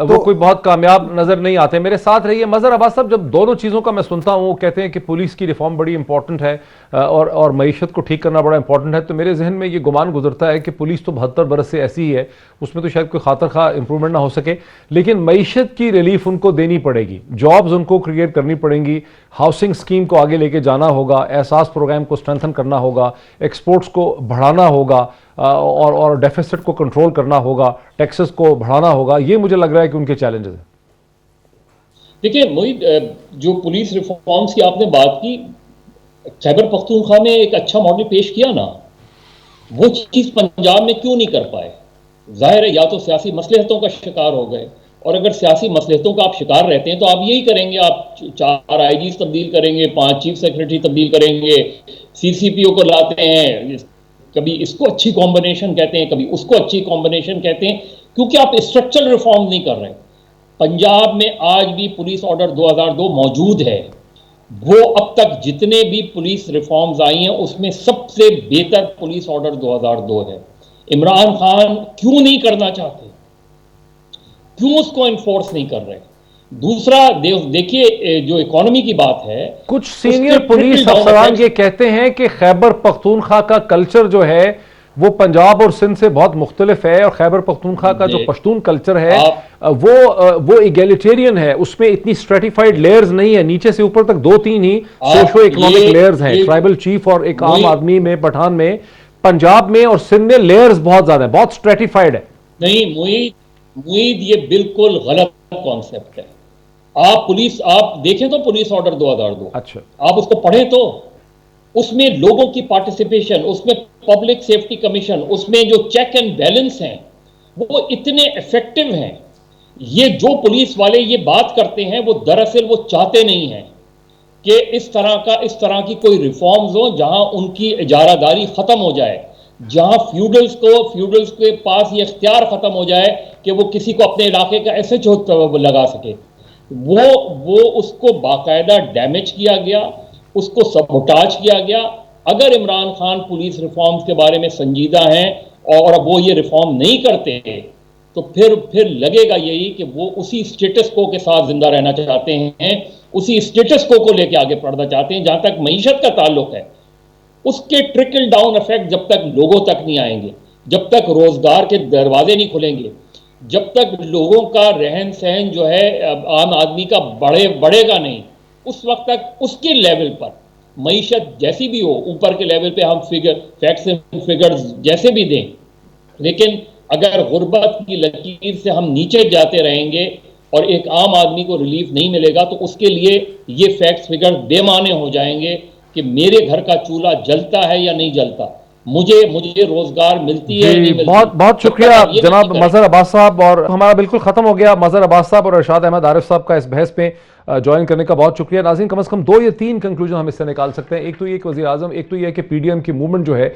وہ کوئی بہت کامیاب نظر نہیں آتے. میرے ساتھ رہیے مظہر عباس صاحب. جب دونوں چیزوں کا میں سنتا ہوں، وہ کہتے ہیں کہ پولیس کی ریفارم بڑی امپورٹنٹ ہے اور معیشت کو ٹھیک کرنا بڑا امپورٹنٹ ہے، تو میرے ذہن میں یہ گمان گزرتا ہے کہ پولیس تو 72 برس سے ایسی ہی ہے، اس میں تو شاید کوئی خاطر خواہ امپرومنٹ نہ ہو سکے، لیکن معیشت کی ریلیف ان کو دینی پڑے گی، جابز ان کو کریٹ کرنی پڑیں گی، ہاؤسنگ اسکیم کو آگے لے کے جانا ہوگا، احساس پروگرام کو اسٹرینتھن کرنا ہوگا، ایکسپورٹس کو بڑھانا ہوگا، اور ڈیفیسٹ کو کنٹرول کرنا ہوگا، ٹیکسز کو بڑھانا ہوگا. یہ مجھے لگ رہا ہے کہ ان کے چیلنجز ہیں. دیکھیں موہد، جو پولیس ریفارمز کی آپ نے بات کی، خیبر پختونخوا میں ایک اچھا ماڈل پیش کیا نا، وہ چیز پنجاب میں کیوں نہیں کر پائے؟ ظاہر ہے یا تو سیاسی مصلحتوں کا شکار ہو گئے، اور اگر سیاسی مصلحتوں کا آپ شکار رہتے ہیں تو آپ یہی کریں گے، آپ 4 آئی جیز تبدیل کریں گے، 5 چیف سیکرٹری تبدیل کریں گے، CCPO کو لاتے ہیں، کبھی اس کو اچھی کمبینیشن کہتے ہیں، کبھی اس کو اچھی کمبینیشن کہتے ہیں، کیونکہ آپ اسٹرکچرل ریفارم نہیں کر رہے. پنجاب میں آج بھی پولیس آرڈر 2002 موجود ہے. وہ اب تک جتنے بھی پولیس ریفارمز آئی ہیں اس میں سب سے بہتر پولیس آرڈر 2002 ہے. عمران خان کیوں نہیں کرنا چاہتے؟ کیوں اس کو انفورس نہیں کر رہے؟ دوسرا دیکھیے، جو اکانومی کی بات ہے، کچھ سینئر پولیس افسران یہ کہتے ہیں کہ خیبر پختونخوا کا کلچر جو ہے وہ پنجاب اور سندھ سے بہت مختلف ہے، اور خیبر پختونخوا کا جو پشتون کلچر ہے وہ ایگیلیٹیرین ہے، اس میں اتنی اسٹریٹیفائڈ لیئرز نہیں ہے، نیچے سے اوپر تک 2-3 ہی سوشو اکنامک لیئرز ہیں، ٹرائبل چیف اور ایک عام آدمی میں، پٹھان میں. پنجاب میں اور سندھ میں لیئرز بہت زیادہ ہیں، بہت اسٹریٹیفائڈ ہے. نہیں موید، یہ بالکل غلط کانسیپٹ ہے. آپ دیکھیں تو پولیس آرڈر 2002، اچھا آپ اس کو پڑھیں تو اس میں لوگوں کی پارٹیسپیشن، اس میں پبلک سیفٹی کمیشن، اس میں جو چیک اینڈ بیلنس ہیں وہ اتنے ایفیکٹو ہیں. یہ جو پولیس والے یہ بات کرتے ہیں وہ دراصل وہ چاہتے نہیں ہیں کہ اس طرح کی کوئی ریفارمز ہو جہاں ان کی اجارہ داری ختم ہو جائے، جہاں فیوڈلز کے پاس یہ اختیار ختم ہو جائے کہ وہ کسی کو اپنے علاقے کا SHO لگا سکے. وہ اس کو باقاعدہ ڈیمیج کیا گیا، اس کو سبوٹاج کیا گیا. اگر عمران خان پولیس ریفارمز کے بارے میں سنجیدہ ہیں اور اب وہ یہ ریفارم نہیں کرتے تو پھر لگے گا یہی کہ وہ اسی اسٹیٹس کو کے ساتھ زندہ رہنا چاہتے ہیں، اسی اسٹیٹس کو لے کے آگے بڑھنا چاہتے ہیں. جہاں تک معیشت کا تعلق ہے، اس کے ٹرکل ڈاؤن ایفیکٹ جب تک لوگوں تک نہیں آئیں گے، جب تک روزگار کے دروازے نہیں کھلیں گے، جب تک لوگوں کا رہن سہن جو ہے عام آدمی کا بڑھے گا نہیں، اس وقت تک اس کے لیول پر معیشت جیسی بھی ہو، اوپر کے لیول پہ ہم فیکٹس اینڈ فگرز جیسے بھی دیں، لیکن اگر غربت کی لکیر سے ہم نیچے جاتے رہیں گے اور ایک عام آدمی کو ریلیف نہیں ملے گا تو اس کے لیے یہ فیکٹس فگر بے معنی ہو جائیں گے کہ میرے گھر کا چولہا جلتا ہے یا نہیں جلتا، مجھے روزگار ملتی ہے نہیں ملتی. بہت شکریہ جناب مظہر عباس صاحب. اور ہمارا بالکل ختم ہو گیا. مظہر عباس صاحب اور ارشاد احمد عارف صاحب کا اس بحث میں جوائن کرنے کا بہت شکریہ. ناظرین، کم از کم 2 یا 3 کنکلوژن ہم اس سے نکال سکتے ہیں. ایک تو یہ کہ وزیر اعظم، ایک تو یہ کہ PDM کی موومنٹ جو ہے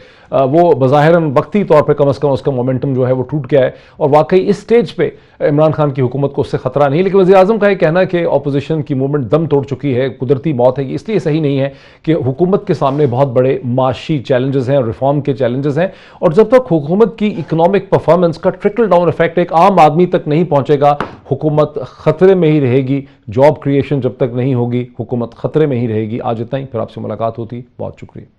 وہ بظاہراً وقتی طور پہ کم از کم اس کا مومنٹم جو ہے وہ ٹوٹ گیا ہے، اور واقعی اس سٹیج پہ عمران خان کی حکومت کو اس سے خطرہ نہیں. لیکن وزیر اعظم کا یہ کہنا کہ اپوزیشن کی موومنٹ دم توڑ چکی ہے، قدرتی موت ہے، یہ اس لیے صحیح نہیں ہے کہ حکومت کے سامنے بہت بڑے معاشی چیلنجز ہیں اور ریفارم کے چیلنجز ہیں، اور جب تک حکومت کی اکنامک پرفارمنس کا ٹرکل ڈاؤن ایفیکٹ ایک عام آدمی تک نہیں پہنچے گا، حکومت خطرے میں ہی رہے گی. جاب کریشن جب تک نہیں ہوگی، حکومت خطرے میں ہی رہے گی. آج اتنا ہی، پھر آپ سے ملاقات ہوتی. بہت شکریہ.